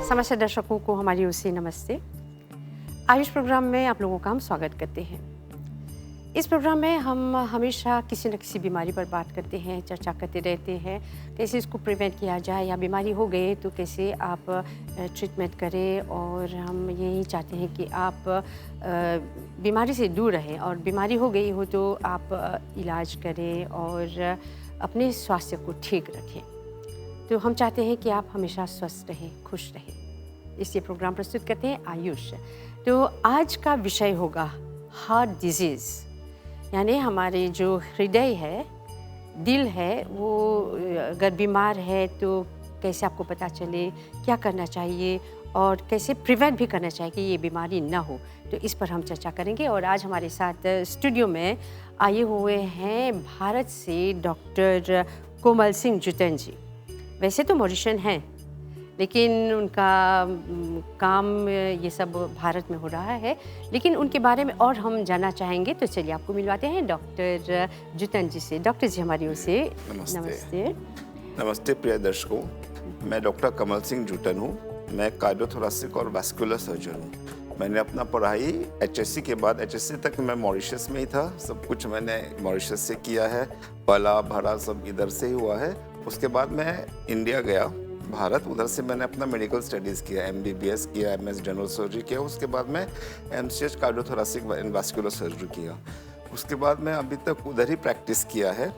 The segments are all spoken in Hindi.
समस्त दर्शकों को हमारी ओर से नमस्ते। आयुष प्रोग्राम में आप लोगों का हम स्वागत करते हैं। इस प्रोग्राम में हम हमेशा किसी न किसी बीमारी पर बात करते हैं, चर्चा करते रहते हैं, कैसे इसको प्रिवेंट किया जाए या बीमारी हो गई तो कैसे आप ट्रीटमेंट करें। और हम यही चाहते हैं कि आप बीमारी से दूर रहें और बीमारी हो गई हो तो आप इलाज करें और अपने स्वास्थ्य को ठीक रखें। तो हम चाहते हैं कि आप हमेशा स्वस्थ रहें, खुश रहें। इसलिए प्रोग्राम प्रस्तुत करते हैं आयुष। तो आज का विषय होगा हार्ट डिजीज़, यानी हमारे जो हृदय है, दिल है, वो अगर बीमार है तो कैसे आपको पता चले, क्या करना चाहिए और कैसे प्रिवेंट भी करना चाहिए कि ये बीमारी ना हो। तो इस पर हम चर्चा करेंगे। और आज हमारे साथ स्टूडियो में आए हुए हैं भारत से डॉक्टर कोमल सिंह जुटन जी। वैसे तो मॉरिशन हैं, लेकिन उनका काम ये सब भारत में हो रहा है, लेकिन उनके बारे में और हम जानना चाहेंगे। तो चलिए आपको मिलवाते हैं डॉक्टर जुटन जी से। डॉक्टर जी हमारी ओर से नमस्ते। नमस्ते प्रिय दर्शकों, मैं डॉक्टर कमल सिंह जुटन हूँ। मैं कार्डियोथोरेसिक और वैस्कुलर सर्जन हूँ। मैंने अपना पढ़ाई एचएससी के बाद, एचएससी तक मैं मॉरिशस में ही था, सब कुछ मैंने मॉरिशस से किया है, पला भरा सब इधर से ही हुआ है। उसके बाद मैं इंडिया गया, भारत, उधर से मैंने अपना मेडिकल स्टडीज़ किया, एमबीबीएस किया, एमएस जनरल सर्जरी किया। उसके बाद मैं MCH cardiothoracic and vascular surgery किया। उसके बाद मैं अभी तक उधर ही प्रैक्टिस किया है।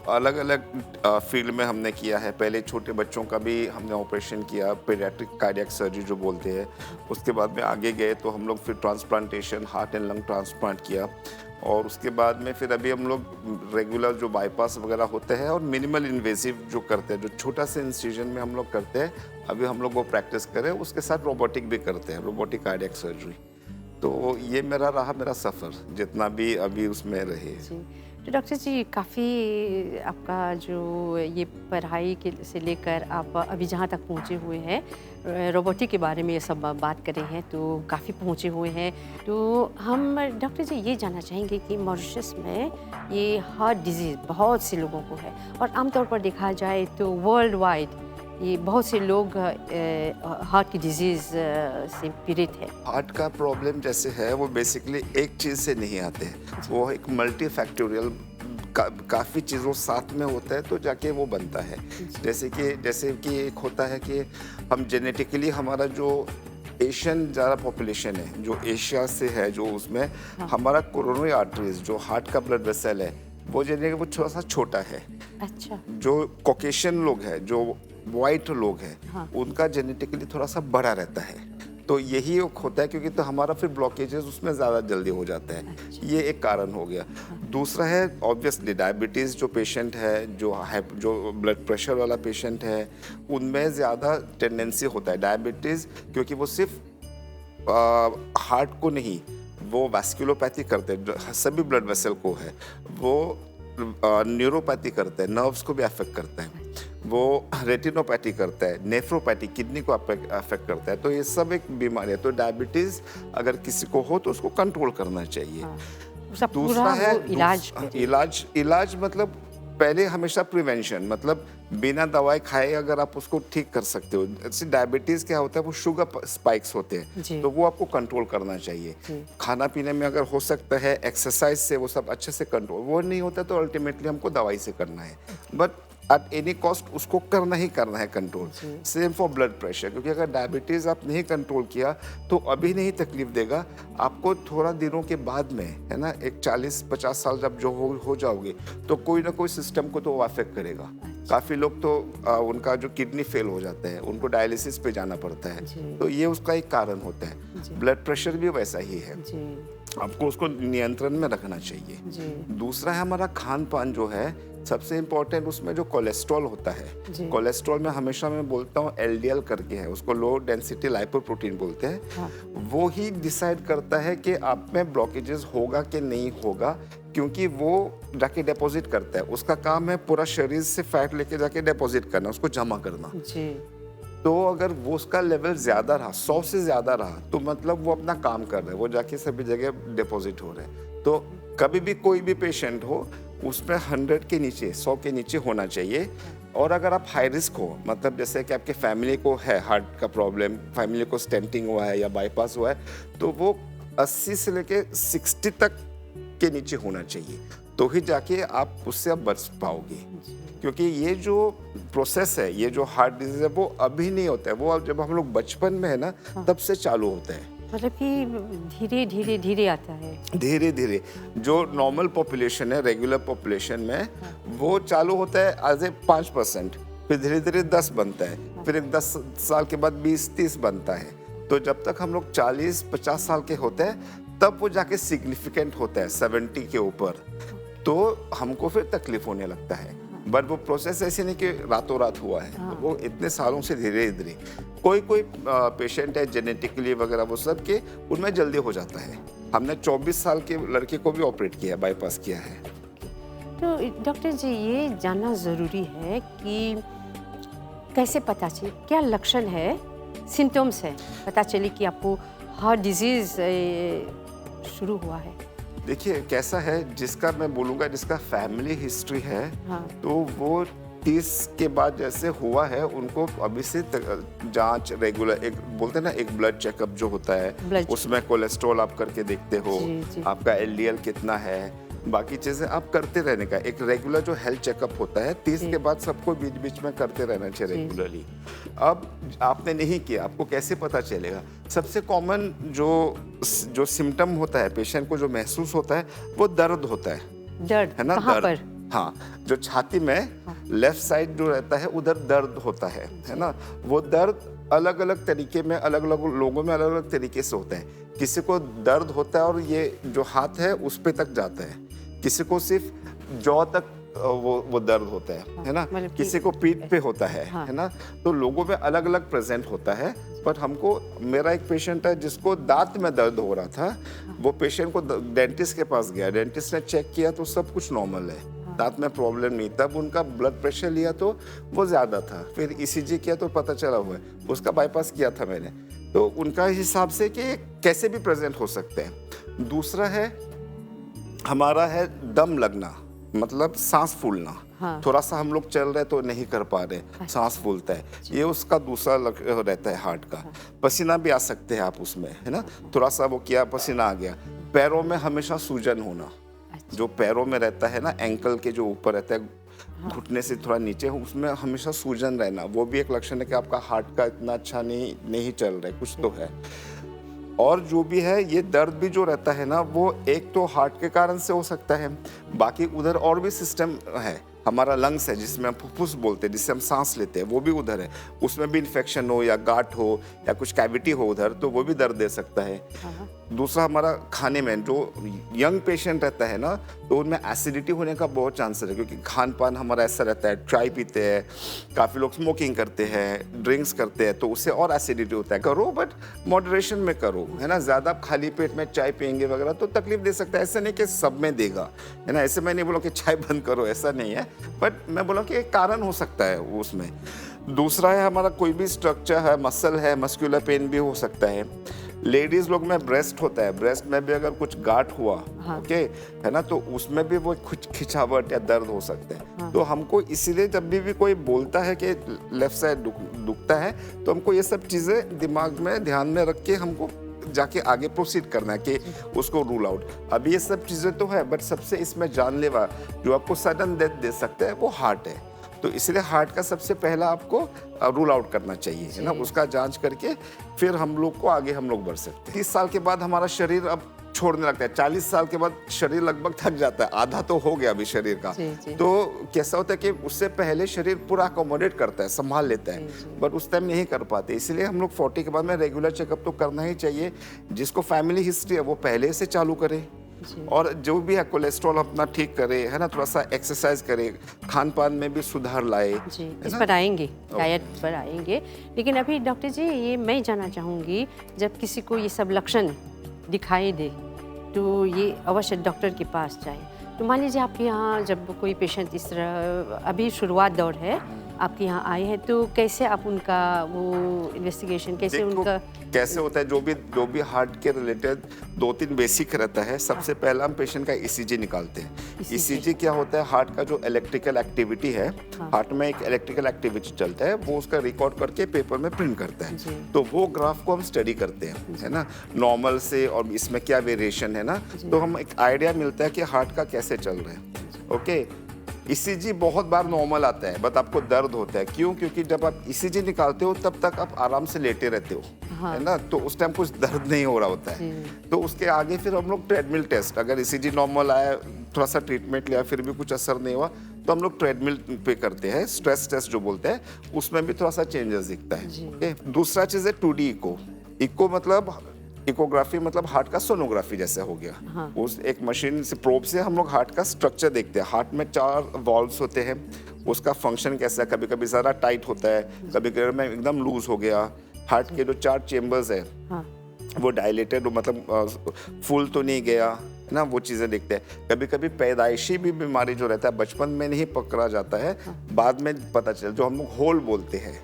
अलग अलग फील्ड में हमने किया है। पहले छोटे बच्चों का भी हमने ऑपरेशन किया, पीडियाट्रिक कार्डियक सर्जरी जो बोलते हैं। उसके बाद में आगे गए तो हम लोग फिर transplantation, heart and lung transplant किया। और उसके बाद में फिर अभी हम लोग रेगुलर जो बाईपास वगैरह होते हैं और मिनिमल इन्वेसिव जो करते हैं, जो छोटा सा इंसिजन में हम लोग करते हैं, अभी हम लोग वो प्रैक्टिस करें। उसके साथ रोबोटिक भी करते हैं, रोबोटिक कार्डियक सर्जरी। तो ये मेरा सफ़र जितना भी अभी उसमें रहे। तो डॉक्टर जी, काफ़ी आपका जो ये पढ़ाई के से लेकर आप अभी जहाँ तक पहुँचे हुए हैं, रोबोटिक के बारे में ये सब बात कर रहे हैं, तो काफ़ी पहुँचे हुए हैं। तो हम डॉक्टर जी ये जानना चाहेंगे कि मॉरिशस में ये हार्ट डिजीज़ बहुत से लोगों को है और आमतौर पर देखा जाए तो वर्ल्ड वाइड ये बहुत से लोग हार्ट की डिजीज़ से पीड़ित है। हार्ट का प्रॉब्लम जैसे है वो बेसिकली एक चीज़ से नहीं आते हैं, वो एक मल्टी फैक्टोरियल काफ़ी चीज़ों साथ में होता है तो जाके वो बनता है। जैसे कि एक होता है कि हम जेनेटिकली हमारा जो एशियन ज़्यादा पॉपुलेशन है, जो एशिया से है, जो उसमें हमारा कोरोनरी आर्टरीज, जो हार्ट का ब्लड वेसल है, वो जेनेटिकली वो थोड़ा सा छोटा है। अच्छा। जो कॉकेशियन लोग हैं, जो वाइट लोग हैं, उनका जेनेटिकली थोड़ा सा बड़ा रहता है। तो यही होता है, क्योंकि तो हमारा फिर ब्लॉकेजेस उसमें ज़्यादा जल्दी हो जाते हैं। ये एक कारण हो गया। दूसरा है ऑब्वियसली डायबिटीज़, जो पेशेंट है, जो ब्लड प्रेशर वाला पेशेंट है, उनमें ज़्यादा टेंडेंसी होता है डायबिटीज़, क्योंकि वो सिर्फ हार्ट को नहीं, वो वैस्कुलोपैथी करते हैं, सभी ब्लड वेसल को है, वो न्यूरोपैथी करते हैं, नर्व्स को भी अफेक्ट करते हैं, वो रेटिनोपैथी करता है, नेफ्रोपैथी किडनी को अफेक्ट करता है। तो ये सब एक बीमारी है। तो डायबिटीज़ अगर किसी को हो तो उसको कंट्रोल करना चाहिए। दूसरा है इलाज मतलब पहले हमेशा प्रिवेंशन, मतलब बिना दवाई खाए अगर आप उसको ठीक कर सकते हो। जैसे डायबिटीज़ क्या होता है, वो शुगर स्पाइक्स होते हैं, तो वो आपको कंट्रोल करना चाहिए। खाना पीने में अगर हो सकता है, एक्सरसाइज से वो सब अच्छे से कंट्रोल, वो नहीं होता तो अल्टीमेटली हमको दवाई से करना है, बट एट एनी कॉस्ट उसको करना ही करना है control. Same for blood pressure, क्योंकि अगर डायबिटीज़ आप नहीं कंट्रोल किया तो अभी नहीं तकलीफ देगा, आपको थोड़ा दिनों के बाद में, है ना, एक 40-50 साल जब जो हो जाओगे तो कोई ना कोई सिस्टम को तो वो अफेक्ट करेगा। काफ़ी लोग तो उनका जो किडनी फेल हो जाता है, उनको डायलिसिस पे जाना पड़ता है, तो ये उसका एक कारण होता है। ब्लड प्रेशर भी वैसा ही है, आपको उसको नियंत्रण में रखना चाहिए। दूसरा है हमारा खान पान जो है, सबसे इम्पोर्टेंट उसमें जो कोलेस्ट्रॉल होता है, कोलेस्ट्रॉल में हमेशा मैं बोलता हूँ एलडीएल करके है, उसको लो डेंसिटी लाइपोप्रोटीन बोलते हैं। वो ही डिसाइड करता है कि आप में ब्लॉकेजेस होगा कि नहीं होगा, क्योंकि वो जाके डिपॉजिट करता है। उसका काम है पूरा शरीर से फैट लेके जाके डिपॉजिट करना, उसको जमा करना। तो अगर वो उसका लेवल ज़्यादा रहा, 100 से ज़्यादा रहा, तो मतलब वो अपना काम कर रहा है, वो जाके सभी जगह डिपॉजिट हो रहे हैं। तो कभी भी कोई भी पेशेंट हो, उसमें 100 के नीचे, 100 के नीचे होना चाहिए। और अगर आप हाई रिस्क हो, मतलब जैसे कि आपके फैमिली को है हार्ट का प्रॉब्लम, फैमिली को स्टेंटिंग हुआ है या बाईपास हुआ है, तो वो 80 से लेके 60 तक के नीचे होना चाहिए, तो ही जाके आप उससे अब बच पाओगे। क्योंकि ये जो प्रोसेस है, ये जो हार्ट डिजीज है, वो अभी नहीं होता है, वो जब हम लोग बचपन में है ना, तब से चालू होता है। मतलब कि धीरे धीरे धीरे आता है। धीरे धीरे जो नॉर्मल पॉपुलेशन है, रेगुलर पॉपुलेशन में, वो चालू होता है एज ए 5%, फिर धीरे धीरे 10 बनता है, फिर एक 10 साल के बाद 20-30 बनता है। तो जब तक हम लोग 40-50 साल के होते हैं, तब वो जाके सिग्निफिकेंट होता है 70 के ऊपर, तो हमको फिर तकलीफ होने लगता है। बट वो प्रोसेस ऐसे नहीं कि रातों रात हुआ है, वो इतने सालों से धीरे धीरे। कोई कोई पेशेंट है जेनेटिकली वगैरह, वो सब के उनमें जल्दी हो जाता है। हमने 24 साल के लड़के को भी ऑपरेट किया, बाईपास किया है। तो डॉक्टर जी, ये जानना ज़रूरी है कि कैसे पता चले, क्या लक्षण है, सिम्टम्स है, पता चले कि आपको हार्ट डिजीज़ शुरू हुआ है। देखिए कैसा है, जिसका मैं बोलूँगा जिसका फैमिली हिस्ट्री है, तो वो 30 के बाद जैसे हुआ है, उनको अभी से जांच रेगुलर, एक बोलते हैं ना, एक ब्लड चेकअप जो होता है, उसमें कोलेस्ट्रॉल आप करके देखते हो, आपका LDL कितना है, बाकी चीज़ें आप करते रहने का एक रेगुलर जो हेल्थ चेकअप होता है, 30 के बाद सबको बीच बीच में करते रहना चाहिए रेगुलरली। अब आपने नहीं किया, आपको कैसे पता चलेगा? सबसे कॉमन जो सिम्टम होता है, पेशेंट को जो महसूस होता है, वो दर्द होता है। दर्द है ना? कहाँ दर्द, पर? हाँ, जो छाती में लेफ्ट साइड जो रहता है, उधर दर्द होता है ना? वो दर्द अलग अलग तरीके में, अलग अलग लोगों में अलग अलग तरीके से होता है। किसी को दर्द होता है और ये जो हाथ है उस पे तक जाता है, किसी को सिर्फ जॉ तक वो दर्द होता है ना? किसी को पीठ पे होता है ना? तो लोगों में अलग अलग प्रेजेंट होता है। पर हमको, मेरा एक पेशेंट है जिसको दांत में दर्द हो रहा था, वो पेशेंट को डेंटिस्ट के पास गया, डेंटिस्ट ने चेक किया तो सब कुछ नॉर्मल है, दांत में प्रॉब्लम नहीं। तब उनका ब्लड प्रेशर लिया तो वो ज़्यादा था, फिर ECG किया तो पता चला हुआ है, उसका बाईपास किया था मैंने। तो उनका हिसाब से कि कैसे भी प्रेजेंट हो सकते हैं। दूसरा है हमारा है दम लगना, मतलब सांस फूलना। थोड़ा सा हम लोग चल रहे तो नहीं कर पा रहे, सांस फूलता है, ये उसका दूसरा रहता है हार्ट का। पसीना भी आ सकते हैं आप उसमें, है ना? थोड़ा सा वो किया, पसीना आ गया। पैरों में हमेशा सूजन होना, जो पैरों में रहता है ना, एंकल के जो ऊपर रहता है, घुटने से थोड़ा नीचे, उसमें हमेशा सूजन रहना, वो भी एक लक्षण है कि आपका हार्ट का इतना अच्छा नहीं चल रहा है, कुछ तो है। और जो भी है, ये दर्द भी जो रहता है ना, वो एक तो हार्ट के कारण से हो सकता है, बाकी उधर और भी सिस्टम है, हमारा लंग्स है जिसमें हम फुफ्फुस बोलते हैं, जिससे हम सांस लेते हैं, वो भी उधर है, उसमें भी इन्फेक्शन हो या गांठ हो या कुछ कैविटी हो उधर, तो वो भी दर्द दे सकता है। दूसरा हमारा खाने में, जो यंग पेशेंट रहता है ना, तो उनमें एसिडिटी होने का बहुत चांसेस है, क्योंकि खान पान हमारा ऐसा रहता है, चाय पीते हैं, काफ़ी लोग स्मोकिंग करते हैं, ड्रिंक्स करते हैं, तो उससे और एसिडिटी होता है। करो बट मॉडरेशन में करो, है ना? ज़्यादा खाली पेट में चाय पियेंगे वगैरह तो तकलीफ दे सकता है। ऐसा नहीं कि सब में देगा, है ना? ऐसे मैं नहीं बोला कि चाय बंद करो, ऐसा नहीं है, बट मैं बोला कि एक कारण हो सकता है उसमें। दूसरा है हमारा कोई भी स्ट्रक्चर है, मसल है, मस्कुलर पेन भी हो सकता है। लेडीज लोग में ब्रेस्ट होता है, ब्रेस्ट में भी अगर कुछ गांठ हुआ, ओके, है ना, तो उसमें भी वो कुछ खिंचावट या दर्द हो सकते हैं। तो हमको इसीलिए जब भी कोई बोलता है कि लेफ्ट साइड दुखता है, तो हमको ये सब चीज़ें दिमाग में ध्यान में रख के हमको जाके आगे प्रोसीड करना है कि उसको रूल आउट। अभी ये सब चीज़ें तो है, बट सबसे इसमें जानलेवा जो आपको सडन डेथ दे सकता है वो हार्ट है। तो इसलिए हार्ट का सबसे पहला आपको रूल आउट करना चाहिए, है ना? उसका जांच करके फिर हम लोग को आगे हम लोग बढ़ सकते हैं। 30 साल के बाद हमारा शरीर अब छोड़ने लगता है, 40 साल के बाद शरीर लगभग थक जाता है, आधा तो हो गया अभी शरीर का। तो कैसा होता है कि उससे पहले शरीर पूरा अकोमोडेट करता है, संभाल लेता है, बट उस टाइम नहीं कर पाते। इसलिए हम लोग 40 के बाद में रेगुलर चेकअप तो करना ही चाहिए। जिसको फैमिली हिस्ट्री है वो पहले से चालू करे, और जो भी है कोलेस्ट्रॉल अपना ठीक करे, है ना? थोड़ा सा एक्सरसाइज करे, खान पान में भी सुधार लाए। इस पर आएंगे, डाइट पर आएंगे, लेकिन अभी डॉक्टर जी ये मैं जानना चाहूँगी, जब किसी को ये सब लक्षण दिखाई दे तो ये अवश्य डॉक्टर के पास जाए। तो मान लीजिए आपके यहाँ जब कोई पेशेंट इस तरह, अभी शुरुआत दौर है, आपके यहाँ आए हैं, तो कैसे आप उनका वो इन्वेस्टिगेशन कैसे देखो, उनका कैसे होता है, जो भी हार्ट के रिलेटेड 2-3 बेसिक रहता है। सबसे पहला हम पेशेंट का ईसीजी निकालते हैं। ईसीजी क्या होता है, हार्ट का जो इलेक्ट्रिकल एक्टिविटी है, हार्ट में एक इलेक्ट्रिकल एक्टिविटी चलता है, वो उसका रिकॉर्ड करके पेपर में प्रिंट करता है। तो वो ग्राफ को हम स्टडी करते हैं, है ना, नॉर्मल से और इसमें क्या वेरिएशन है ना, तो हम एक आइडिया मिलता है कि हार्ट का कैसे चल रहा है। ओके, ईसीजी बहुत बार नॉर्मल आता है, बट आपको दर्द होता है। क्यों? क्योंकि जब आप ईसीजी निकालते हो तब तक आप आराम से लेटे रहते हो, है ना, तो उस टाइम कुछ दर्द नहीं हो रहा होता है। तो उसके आगे फिर हम लोग ट्रेडमिल टेस्ट, अगर ईसीजी नॉर्मल आया, थोड़ा सा ट्रीटमेंट लिया, फिर भी कुछ असर नहीं हुआ, तो हम लोग ट्रेडमिल पे करते हैं, स्ट्रेस टेस्ट जो बोलते हैं, उसमें भी थोड़ा सा चेंजेस दिखता है। ओके, दूसरा चीज है 2D इको। इको मतलब इकोग्राफी, मतलब हार्ट का सोनोग्राफी जैसे हो गया। उस एक मशीन से, प्रोब से हम लोग हार्ट का स्ट्रक्चर देखते हैं। हार्ट में 4 वॉल्व्स होते हैं, उसका फंक्शन कैसा है, कभी कभी ज़्यादा टाइट होता है, कभी कभी में एकदम लूज हो गया। हार्ट के जो 4 चेम्बर्स है, वो डायलेटेड, मतलब फुल तो नहीं गया, है ना, वो चीज़ें देखते हैं। कभी कभी पैदाइशी भी बीमारी जो रहता है, बचपन में नहीं पकड़ा जाता है, बाद में पता चल, जो हम लोग होल बोलते हैं,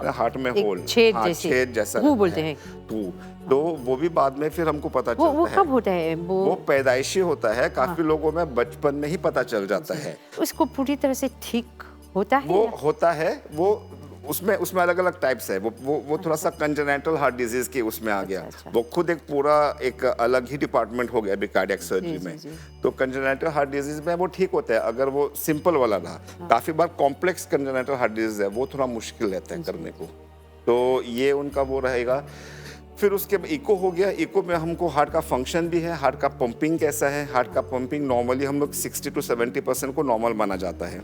हार्ट में होल, छेद जैसा वो बोलते हैं, तो वो भी बाद में फिर हमको पता चलता है। वो कब होता है? वो पैदाइशी होता है, काफी लोगों में बचपन में ही पता चल जाता है। उसको पूरी तरह से ठीक होता है? वो होता है, वो उसमें अलग अलग टाइप्स है। वो थोड़ा सा कंजेनिटल हार्ट डिजीज के उसमें आ गया। वो खुद एक पूरा एक अलग ही डिपार्टमेंट हो गया अभी कार्डियक सर्जरी में। तो कंजेनिटल हार्ट डिजीज में वो ठीक होता है अगर वो सिंपल वाला रहा। काफी बार कॉम्प्लेक्स कंजेनिटल हार्ट डिजीज है, वो थोड़ा मुश्किल रहता है करने को। तो ये उनका वो रहेगा। फिर उसके बाद इको हो गया। इको में हमको हार्ट का फंक्शन भी है, हार्ट का पंपिंग कैसा है। हार्ट का पंपिंग नॉर्मली हम लोग 60 to 70% को नॉर्मल माना जाता है,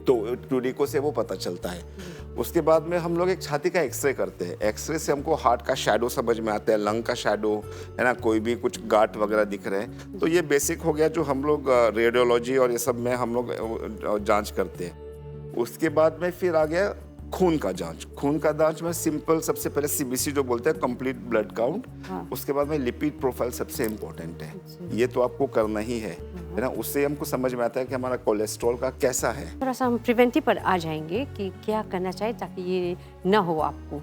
तो 2D इको से वो पता चलता है। उसके बाद में हम लोग एक छाती का एक्सरे करते हैं। एक्सरे से हमको हार्ट का शैडो समझ में आता है, लंग का शैडो, है ना, कोई भी कुछ गांठ वगैरह दिख रहे हैं। तो ये बेसिक हो गया जो हम लोग रेडियोलॉजी और ये सब में हम लोग जांच करते हैं। उसके बाद में फिर आ गया खून का जांच। खून का जांच में सिंपल, सबसे पहले सीबीसी जो बोलते हैं, कंप्लीट ब्लड काउंट। उसके बाद में लिपिड प्रोफाइल सबसे इम्पोर्टेंट है, ये तो आपको करना ही है ना। उससे हमको समझ में आता है कि हमारा कोलेस्ट्रॉल का कैसा है। थोड़ा सा हम प्रिवेंटिव पर आ जाएंगे कि क्या करना चाहिए ताकि ये ना हो आपको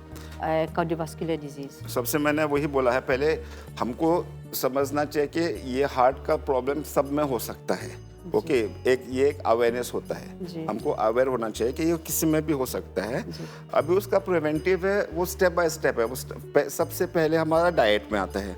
कार्डियोवास्कुलर डिजीज। सबसे मैंने वही बोला है, पहले हमको समझना चाहिए कि ये हार्ट का प्रॉब्लम सब में हो सकता है। ओके, ये एक अवेयरनेस होता है, हमको अवेयर होना चाहिए कि ये किसी में भी हो सकता है। अभी उसका प्रिवेंटिव है, वो स्टेप बाय स्टेप है। वो सबसे पहले हमारा डाइट में आता है,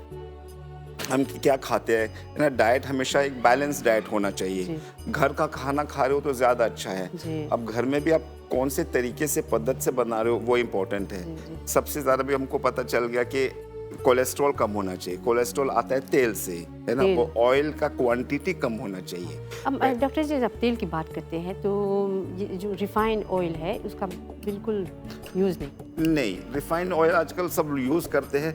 हम क्या खाते हैं ना। डाइट हमेशा एक बैलेंस डाइट होना चाहिए। घर का खाना खा रहे हो तो ज़्यादा अच्छा है। अब घर में भी आप कौन से तरीके से, पद्धति से बना रहे हो, वो इम्पोर्टेंट है। सबसे ज़्यादा भी हमको पता चल गया कि कोलेस्ट्रॉल कम होना चाहिए। कोलेस्ट्रॉल आता है तेल से, है ना, वो ऑयल का क्वांटिटी कम होना चाहिए। अब डॉक्टर जी, जब तेल की बात करते हैं तो ये जो रिफाइंड ऑयल है उसका बिल्कुल यूज़ नहीं। रिफाइंड ऑयल आजकल सब यूज़ करते हैं।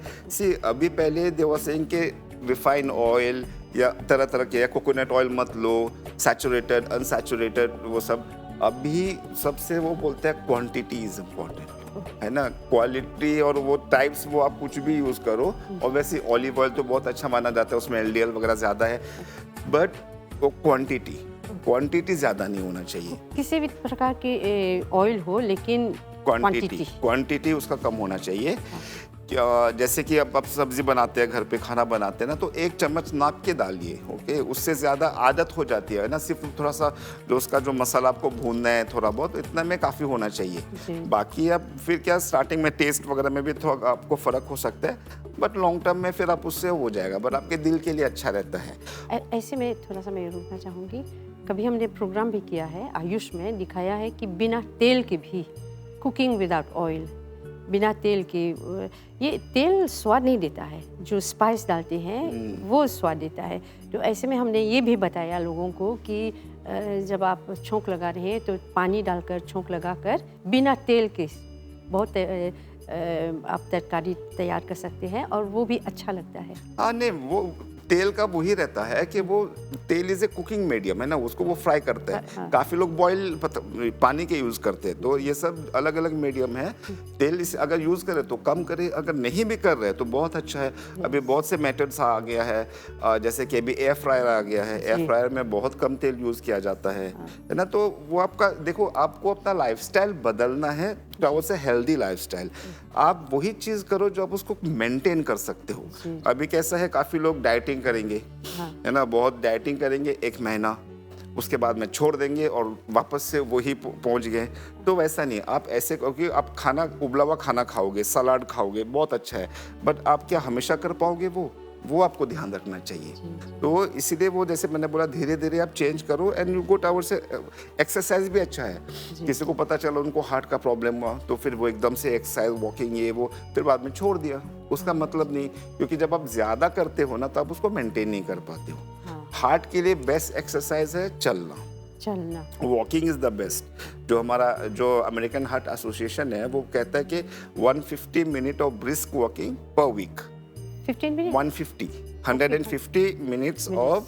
अभी पहले देवर सिंह के रिफाइंड ऑयल या तरह तरह के, या कोकोनट ऑयल मत लो, सैचुरेटेड, अनसैचुरेटेड, वो सब। अभी सबसे वो बोलते हैं क्वांटिटी इज इम्पोर्टेंट, है ना। क्वालिटी और वो टाइप्स, वो आप कुछ भी यूज़ करो। और वैसे ऑलिव ऑयल तो बहुत अच्छा माना जाता है, उसमें एलडीएल वगैरह ज़्यादा है, बट वो क्वांटिटी ज़्यादा नहीं होना चाहिए। किसी भी प्रकार के ऑयल हो, लेकिन क्वांटिटी उसका कम होना चाहिए। जैसे कि अब आप सब्जी बनाते हैं, घर पे खाना बनाते हैं ना, तो 1 चम्मच नाप के डालिए। ओके, उससे ज़्यादा आदत हो जाती है ना। सिर्फ थोड़ा सा जो उसका जो मसाला आपको भूनना है थोड़ा बहुत, इतना में काफ़ी होना चाहिए। बाकी अब फिर क्या, स्टार्टिंग में टेस्ट वगैरह में भी थोड़ा आपको फ़र्क हो सकता है, बट लॉन्ग टर्म में फिर आप उससे हो जाएगा, बट आपके दिल के लिए अच्छा रहता है। ऐसे में थोड़ा सा मैं रुकना चाहूँगी। कभी हमने प्रोग्राम भी किया है आयुष में, दिखाया है कि बिना तेल के भी, कुकिंग विदाउट ऑयल, बिना तेल के, ये तेल स्वाद नहीं देता है, जो स्पाइस डालते हैं वो स्वाद देता है। तो ऐसे में हमने ये भी बताया लोगों को कि जब आप छोंक लगा रहे हैं तो पानी डालकर छोंक लगाकर बिना तेल के बहुत आप तरकारी तैयार कर सकते हैं और वो भी अच्छा लगता है। हाँ, नहीं, वो तेल का वही रहता है कि वो तेल इज ए कुकिंग मीडियम है ना, उसको वो फ्राई करता है। काफी लोग बॉयल पानी के यूज करते हैं, तो ये सब अलग अलग मीडियम है। तेल इसे अगर यूज करे तो कम करे, अगर नहीं भी कर रहे तो बहुत अच्छा है। अभी बहुत से मेथड्स आ गया है, जैसे कि अभी एयर फ्रायर आ गया है। एयर फ्रायर में बहुत कम तेल यूज किया जाता है ना। तो वो आपका देखो, आपको अपना लाइफस्टाइल बदलना है, वो से हेल्दी लाइफस्टाइल। आप वही चीज करो जो आप उसको मेंटेन कर सकते हो। अभी कैसा है, काफी लोग डाइटिंग करेंगे, है ना, बहुत डाइटिंग करेंगे 1 महीना, उसके बाद में छोड़ देंगे और वापस से वही पहुंच गए। तो वैसा नहीं, आप ऐसे, क्योंकि आप खाना, उबला हुआ खाना खाओगे, सलाद खाओगे, बहुत अच्छा है, बट आप क्या हमेशा कर पाओगे? वो आपको ध्यान रखना चाहिए। तो इसीलिए वो, जैसे मैंने बोला, धीरे धीरे आप चेंज करो एंड यू गो टावर से। एक्सरसाइज भी अच्छा है। किसी को पता चला उनको हार्ट का प्रॉब्लम हुआ, तो फिर वो एकदम से एक्सरसाइज, वॉकिंग, ये वो, फिर बाद में छोड़ दिया। उसका मतलब नहीं, क्योंकि जब आप ज्यादा करते हो ना, तो आप उसको मेंटेन नहीं कर पाते हो। हार्ट के लिए बेस्ट एक्सरसाइज है चलना। Walking is the best. जो अमेरिकन हार्ट एसोसिएशन है, वो कहता है कि 150 minute of brisk walking per week. 150 minutes of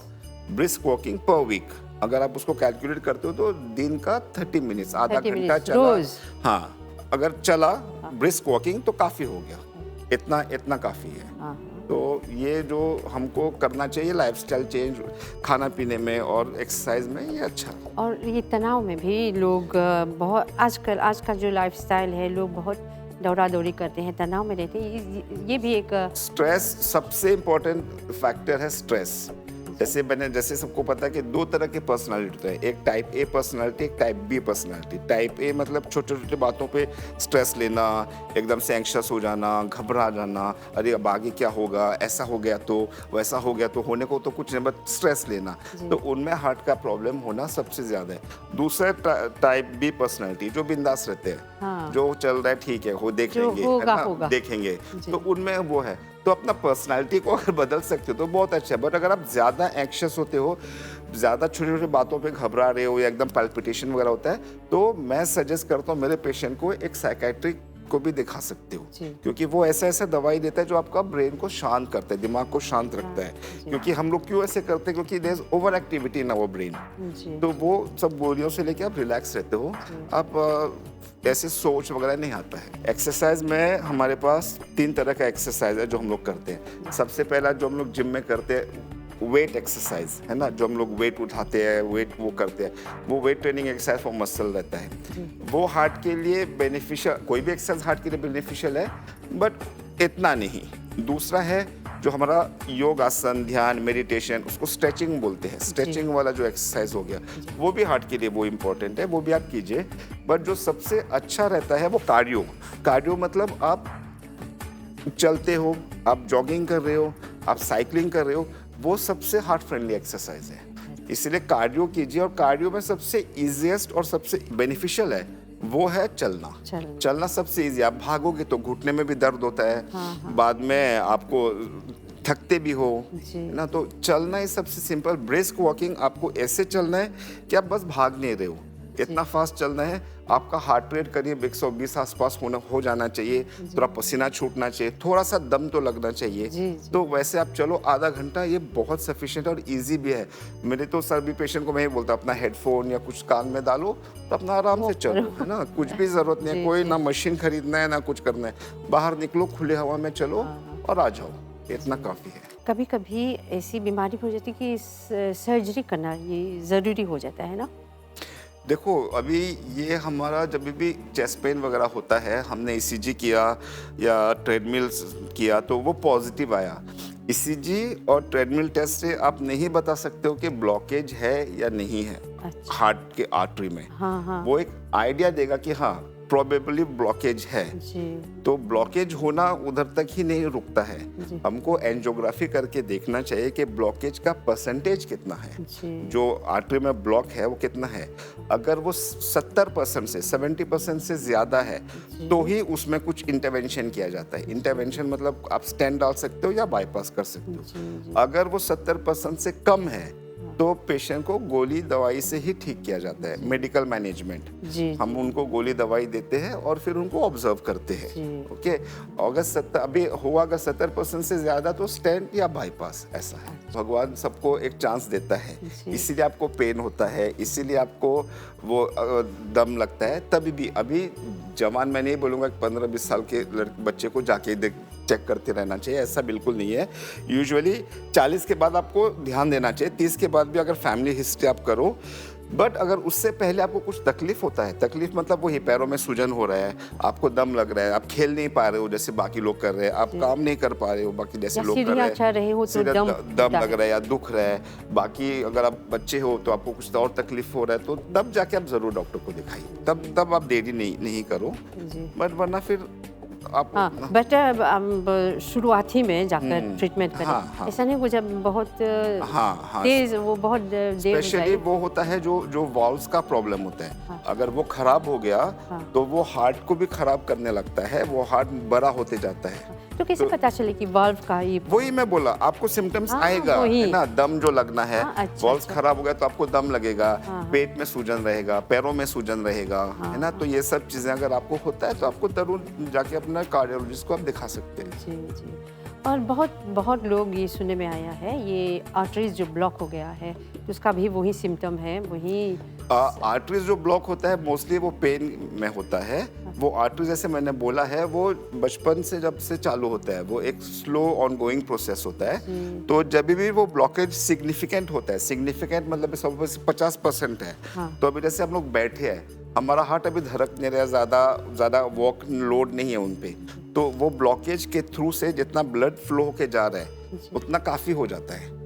brisk walking per week. अगर आप उसको कैलकुलेट करते हो तो दिन का 30 मिनट्स, आधा घंटा चला। हाँ, अगर चला ब्रिस्क वॉकिंग तो काफी हो गया, इतना काफी है। तो ये जो हमको करना चाहिए, लाइफस्टाइल चेंज, खाना पीने में और एक्सरसाइज में, ये अच्छा। और ये तनाव में भी लोग बहुत, आज का जो लाइफस्टाइल है, लोग बहुत दौड़ा दौड़ी करते हैं, तनाव में रहते हैं। ये भी एक स्ट्रेस सबसे इम्पोर्टेंट फैक्टर है। स्ट्रेस जैसे सबको पता है कि 2 तरह के पर्सनालिटी होते हैं, एक टाइप ए पर्सनालिटी, एक type B personality. Type A मतलब छोटे छोटे बातों पे स्ट्रेस लेना, एकदम से एंग्शियस हो जाना, घबरा जाना, अरे अब आगे क्या होगा, ऐसा हो गया तो, वैसा हो गया तो, होने को तो कुछ नहीं, बट स्ट्रेस लेना। तो उनमें हार्ट का प्रॉब्लम होना सबसे ज्यादा है। दूसरा टाइप बी पर्सनालिटी, जो बिंदास रहते हैं, जो चल रहा है ठीक है, देख लेंगे, देखेंगे, तो उनमें वो है। तो अपना पर्सनालिटी को अगर बदल सकते हो तो बहुत अच्छा है। बट अगर आप ज्यादा एंग्शियस होते हो, ज्यादा छोटे छोटे बातों पे घबरा रहे हो, या एकदम पैल्पिटेशन वगैरह होता है, तो मैं सजेस्ट करता हूँ मेरे पेशेंट को एक साइकियाट्रिक को भी दिखा सकते हो, क्योंकि वो ऐसा दवाई देता है जो आपका ब्रेन को शांत करता है, दिमाग को शांत रखता है। क्योंकि हम लोग क्यों ऐसे करते हैं, क्योंकि there is over activity in our brain. तो वो सब गोलियों से लेके आप रिलैक्स रहते हो, आप ऐसे सोच वगैरह नहीं आता है। एक्सरसाइज में हमारे पास 3 तरह का एक्सरसाइज है जो हम लोग करते हैं। सबसे पहला जो हम लोग जिम में करते हैं, वेट एक्सरसाइज है ना, जो हम लोग वेट उठाते हैं, वेट वो करते हैं, वो weight training exercise for muscle रहता है। वो हार्ट के लिए बेनिफिशियल, कोई भी एक्सरसाइज हार्ट के लिए बेनिफिशियल है, बट इतना नहीं। दूसरा है जो हमारा योग आसन, ध्यान, मेडिटेशन, उसको स्ट्रेचिंग बोलते हैं। स्ट्रेचिंग वाला जो एक्सरसाइज हो गया, वो भी हार्ट के लिए वो इम्पोर्टेंट है, वो भी आप कीजिए। बट जो सबसे अच्छा रहता है वो कार्डियो मतलब आप चलते हो, आप जॉगिंग कर रहे हो, आप साइकिलिंग कर रहे हो, वो सबसे हार्ट फ्रेंडली एक्सरसाइज है। इसलिए कार्डियो कीजिए। और कार्डियो में सबसे इजीएस्ट और सबसे बेनिफिशियल है वो है चलना सबसे इजी। आप भागोगे तो घुटने में भी दर्द होता है, बाद में आपको थकते भी हो ना। तो चलना ही सबसे सिंपल। ब्रिस्क वॉकिंग, आपको ऐसे चलना है कि आप बस भाग नहीं रहे हो, इतना फास्ट चलना है। आपका हार्ट रेट करीब 120 आसपास हो जाना चाहिए, थोड़ा पसीना छूटना चाहिए, थोड़ा सा दम तो लगना चाहिए। तो वैसे आप चलो आधा घंटा, ये बहुत सफिशिएंट और इजी भी है। मेरे तो सभी पेशेंट को मैं ये बोलता हूँ, अपना हेडफोन या कुछ कान में डालो तो अपना आराम से चलो, है ना। कुछ भी जरूरत नहीं है, कोई ना मशीन खरीदना है ना कुछ करना है। बाहर निकलो, खुले हवा में चलो और आ जाओ, इतना काफी है। कभी कभी ऐसी बीमारी हो जाती है कि सर्जरी करना ये जरूरी हो जाता है ना। देखो, अभी ये हमारा जब भी चेस्ट पेन वगैरह होता है, हमने ईसीजी किया या ट्रेडमिल किया तो वो पॉजिटिव आया। ईसीजी और ट्रेडमिल टेस्ट से आप नहीं बता सकते हो कि ब्लॉकेज है या नहीं है। अच्छा। हार्ट के आर्टरी में। वो एक आइडिया देगा कि हाँ प्रोबेबली ब्लॉकेज है। तो ब्लॉकेज होना उधर तक ही नहीं रुकता है, हमको एंजियोग्राफी करके देखना चाहिए कि ब्लॉकेज का परसेंटेज कितना है, जो आर्टरी में ब्लॉक है वो कितना है। अगर वो 70% से 70% से ज्यादा है तो ही उसमें कुछ इंटरवेंशन किया जाता है। इंटरवेंशन मतलब आप स्टेंट डाल सकते हो या बाईपास कर सकते हो। अगर वो 70% से कम है तो पेशेंट को गोली दवाई से ही ठीक किया जाता है, मेडिकल मैनेजमेंट। जी हम उनको गोली दवाई देते हैं और फिर उनको ऑब्जर्व करते हैं। जी। ओके, अगर 70% से ज्यादा तो स्टेंट या बाईपास ऐसा है। भगवान सबको एक चांस देता है, इसीलिए आपको पेन होता है, इसीलिए आपको वो दम लगता है। तभी भी अभी जवान, मैं नहीं बोलूँगा 15-20 साल के बच्चे को जाके चेक करते रहना चाहिए, ऐसा बिल्कुल नहीं है। यूजुअली 40 के बाद आपको ध्यान देना चाहिए, 30 के बाद भी अगर फैमिली हिस्ट्री आप करो। बट अगर उससे पहले आपको कुछ तकलीफ होता है, तकलीफ मतलब वही पैरों में सूजन हो रहा है, आपको दम लग रहा है, आप खेल नहीं पा रहे हो जैसे बाकी लोग कर रहे हैं, आप काम नहीं कर पा रहे हो बाकी जैसे लोग कर रहे हैं, चढ़ रहे हो तो दम लग रहा है या दुख रहा है, बाकी अगर आप बच्चे हो तो आपको कुछ और तकलीफ हो रहा है, तो तब जाके आप जरूर डॉक्टर को दिखाइए। तब आप देरी नहीं करो, बट वरना फिर आप बेटर शुरुआती में जाकर ट्रीटमेंट करें। ऐसा नहीं वो जब बहुत तेज, वो बहुत देर स्पेशली वो होता है जो वॉल्व्स का प्रॉब्लम होता है। अगर वो खराब हो गया तो वो हार्ट को भी खराब करने लगता है, वो हार्ट बड़ा होते जाता है। तो कैसे पता चले कि वाल्व का ये? वही मैं बोला, आपको सिम्टम्स आएगा, है ना, दम जो लगना है, वॉल्व खराब हो गया तो आपको दम लगेगा, पेट में सूजन रहेगा, पैरों में सूजन रहेगा, है ना। तो ये सब चीजें अगर आपको होता है तो आपको जरूर जाके अपना कार्डियोलॉजिस्ट को आप दिखा सकते हैं। जी जी। और बहुत लोग ये सुनने में आया है, ये आर्टरीज जो ब्लॉक हो गया है तो उसका भी वही सिम्टम है, वही आर्टरीज जो ब्लॉक होता है मोस्टली वो पेन में होता है। वो आर्टरी जैसे मैंने बोला है वो बचपन से जब से चालू होता है, वो एक स्लो ऑन गोइंग प्रोसेस होता है। तो जब भी वो ब्लॉकेज सिग्निफिकेंट होता है, सिग्निफिकेंट मतलब 50% है, तो अभी जैसे हम लोग बैठे हैं, हमारा हार्ट अभी धड़क नहीं रहा, ज्यादा वॉक लोड नहीं है उन पे, तो वो ब्लॉकेज के थ्रू से जितना ब्लड फ्लो होके जा रहा है उतना काफी हो जाता है।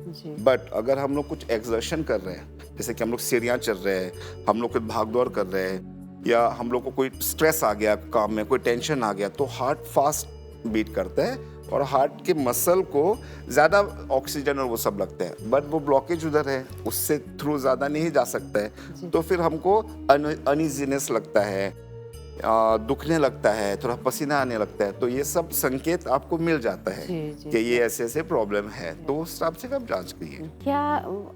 बट अगर हम लोग कुछ एक्सर्शन कर रहे हैं, जैसे कि हम लोग सीढ़ियाँ चढ़ रहे हैं, हम लोग कुछ भाग दौड़ कर रहे हैं, या हम लोग को कोई स्ट्रेस आ गया काम में, कोई टेंशन आ गया, तो हार्ट फास्ट बीट करता है और हार्ट के मसल को ज़्यादा ऑक्सीजन और वो सब लगता है। बट वो ब्लॉकेज उधर है, उससे थ्रू ज़्यादा नहीं जा सकता है, तो फिर हमको अनइजीनेस लगता है, दुखने लगता है, थोड़ा पसीना आने लगता है। तो ये सब संकेत आपको मिल जाता है कि ये ऐसे प्रॉब्लम है, तो उस हिसाब से आप जांच करिए। क्या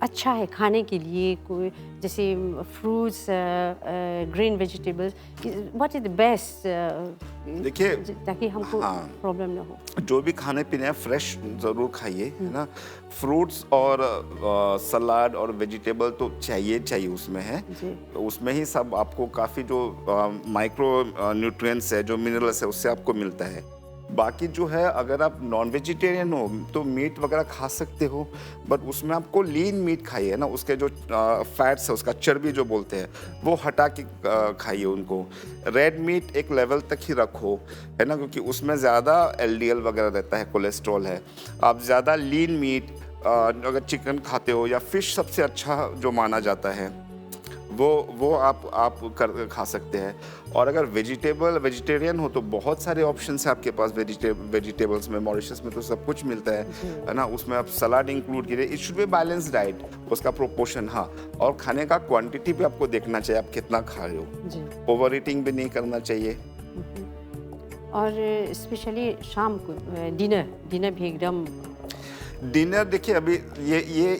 अच्छा है खाने के लिए, कोई जैसे fruits, green vegetables, what is the best? देखिए, ताकि हमको प्रॉब्लम ना हो। जो भी खाने पीने हैं फ्रेश जरूर खाइए, है ना। फ्रूट्स और सलाद और वेजिटेबल तो चाहिए उसमें है, तो उसमें ही सब आपको काफ़ी जो माइक्रो न्यूट्रिएंट्स है, जो मिनरल्स है, उससे आपको मिलता है। बाकी जो है, अगर आप नॉन वेजिटेरियन हो तो मीट वगैरह खा सकते हो, बट उसमें आपको लीन मीट खाइए ना, उसके जो फैट्स है, उसका चर्बी जो बोलते हैं, वो हटा के खाइए उनको। रेड मीट एक लेवल तक ही रखो, है ना, क्योंकि उसमें ज़्यादा LDL वगैरह रहता है, कोलेस्ट्रॉल है। आप ज़्यादा लीन मीट, अगर चिकन खाते हो या फिश सबसे अच्छा जो माना जाता है, वो आप खा सकते हैं। और अगर वेजिटेरियन हो तो बहुत सारे ऑप्शंस हैं आपके पास वेजिटेबल्स में। मॉरिशस में तो सब कुछ मिलता है ना। उसमें आप सलाद इंक्लूड कीजिए। It should be balance diet, उसका प्रोपोर्शन। हाँ, और खाने का क्वांटिटी भी आपको देखना चाहिए, आप कितना खा रहे हो। ओवर ईटिंग भी नहीं करना चाहिए। और स्पेशली शाम को डिनर भी एकदम। डिनर देखिए, अभी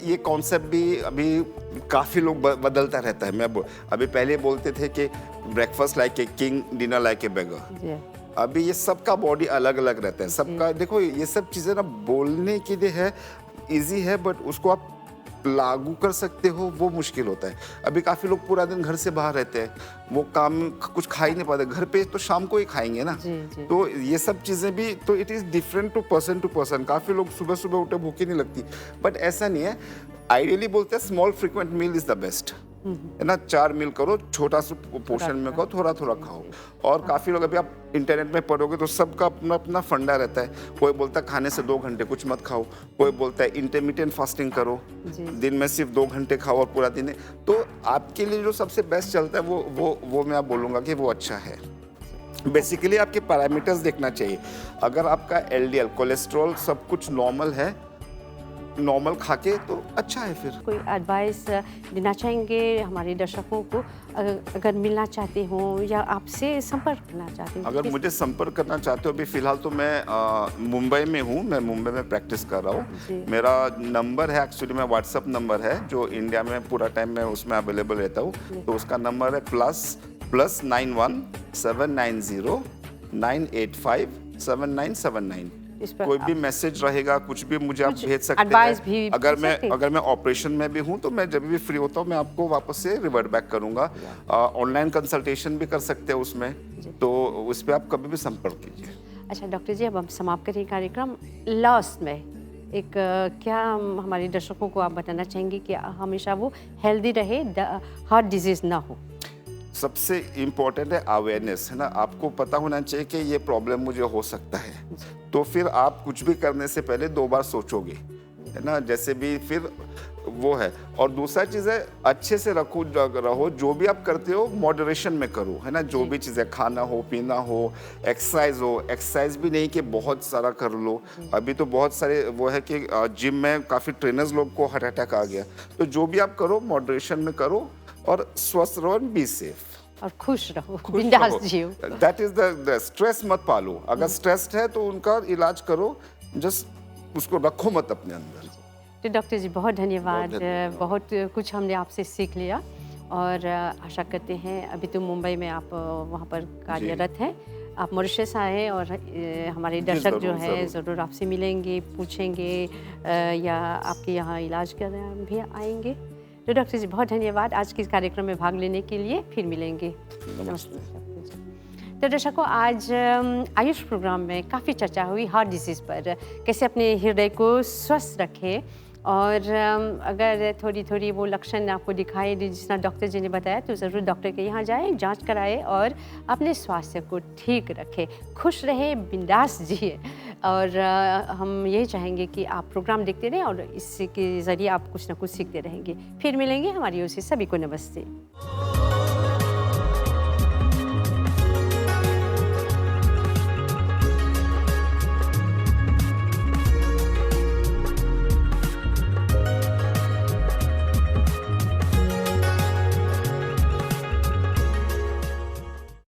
ये कॉन्सेप्ट भी अभी काफ़ी लोग बदलता रहता है। अभी पहले बोलते थे कि breakfast like a king, dinner like a beggar. अभी ये सबका बॉडी अलग अलग रहता है सबका। देखो, ये सब चीज़ें ना बोलने के लिए है, इजी है, बट उसको आप लागू कर सकते हो वो मुश्किल होता है। अभी काफ़ी लोग पूरा दिन घर से बाहर रहते हैं, वो काम कुछ खा ही नहीं पाते, घर पे तो शाम को ही खाएंगे ना। तो ये सब चीज़ें भी, तो it is different to person. काफ़ी लोग सुबह सुबह उठे भूख ही नहीं लगती, बट ऐसा नहीं है। आइडियली बोलते हैं small frequent meal is the best, है ना। 4 मील करो, छोटा सा पोर्शन में खाओ, थोड़ा खाओ। और काफ़ी लोग, अभी आप इंटरनेट में पढ़ोगे तो सबका अपना अपना फंडा रहता है। कोई बोलता है खाने से 2 घंटे कुछ मत खाओ, कोई बोलता है इंटरमिटेंट फास्टिंग करो, दिन में सिर्फ 2 घंटे खाओ और पूरा दिन। तो आपके लिए जो सबसे बेस्ट चलता है वो मैं बोलूँगा कि वो अच्छा है। बेसिकली आपके पैरामीटर्स देखना चाहिए। अगर आपका LDL कोलेस्ट्रॉल सब कुछ नॉर्मल है नॉर्मल खा के तो अच्छा है फिर। कोई एडवाइस देना चाहेंगे हमारे दर्शकों को, अगर मिलना चाहते हो या आपसे संपर्क करना चाहते हो? अगर मुझे संपर्क करना चाहते हो, अभी फिलहाल तो मैं मुंबई में हूँ, मैं मुंबई में प्रैक्टिस कर रहा हूँ। मेरा नंबर है, एक्चुअली मैं व्हाट्सअप नंबर है जो इंडिया में पूरा टाइम मैं उसमें अवेलेबल रहता हूँ, तो उसका नंबर है +91 790 985 7979। इस पर कोई भी मैसेज रहेगा, कुछ भी मुझे आप भेज सकते advice भी हैं। भेज सकते हैं। अगर मैं ऑपरेशन में भी हूँ तो मैं जब भी फ्री होता हूँ मैं आपको वापस से रिवर्ट बैक करूँगा। ऑनलाइन कंसल्टेशन भी कर सकते हैं उसमें, तो उस पर आप कभी भी संपर्क कीजिए। अच्छा डॉक्टर जी, अब हम समाप्त करें कार्यक्रम। लास्ट में एक क्या हमारे दर्शकों को आप बताना चाहेंगे कि हमेशा वो हेल्दी रहे, हार्ट डिजीज ना हो? सबसे इम्पोर्टेंट है अवेयरनेस, है ना। आपको पता होना चाहिए कि ये प्रॉब्लम मुझे हो सकता है, तो फिर आप कुछ भी करने से पहले 2 बार सोचोगे, है ना। जैसे भी फिर वो है। और दूसरा चीज़ है, अच्छे से रहो, जो भी आप करते हो मॉडरेशन में करो, है ना। जो भी चीज़ें, खाना हो, पीना हो, एक्सरसाइज हो, एक्सरसाइज भी नहीं कि बहुत सारा कर लो। अभी तो बहुत सारे वो है कि जिम में काफ़ी ट्रेनर्स लोग को हार्ट अटैक आ गया, तो जो भी आप करो मॉडरेशन में करो और स्वस्थ रहो, बी सेफ और खुश रहो, बिंदास जियो। दैट इज द स्ट्रेस मत पालो। अगर स्ट्रेस्ड है तो उनका इलाज करो, जस्ट उसको रखो मत अपने अंदर। तो डॉक्टर जी बहुत धन्यवाद, बहुत कुछ हमने आपसे सीख लिया और आशा करते हैं, अभी तो मुंबई में आप वहाँ पर कार्यरत हैं, आप मॉरिशस आए और हमारे दर्शक जो है ज़रूर आपसे मिलेंगे, पूछेंगे या आपके यहाँ इलाज कराने भी आएंगे। तो डॉक्टर जी बहुत धन्यवाद आज के इस कार्यक्रम में भाग लेने के लिए, फिर मिलेंगे। नमस्ते डॉक्टर जी। तो दर्शकों, आज आयुष प्रोग्राम में काफ़ी चर्चा हुई हार्ट डिजीज़ पर, कैसे अपने हृदय को स्वस्थ रखें और अगर थोड़ी थोड़ी वो लक्षण आपको दिखाई दे जिस तरह डॉक्टर जी ने बताया, तो ज़रूर डॉक्टर के यहाँ जाएं, जांच कराएं और अपने स्वास्थ्य को ठीक रखें, खुश रहें, बिंदास जिए। और हम यही चाहेंगे कि आप प्रोग्राम देखते रहें और इसके ज़रिए आप कुछ ना कुछ सीखते रहेंगे। फिर मिलेंगे, हमारी ओर से सभी को नमस्ते।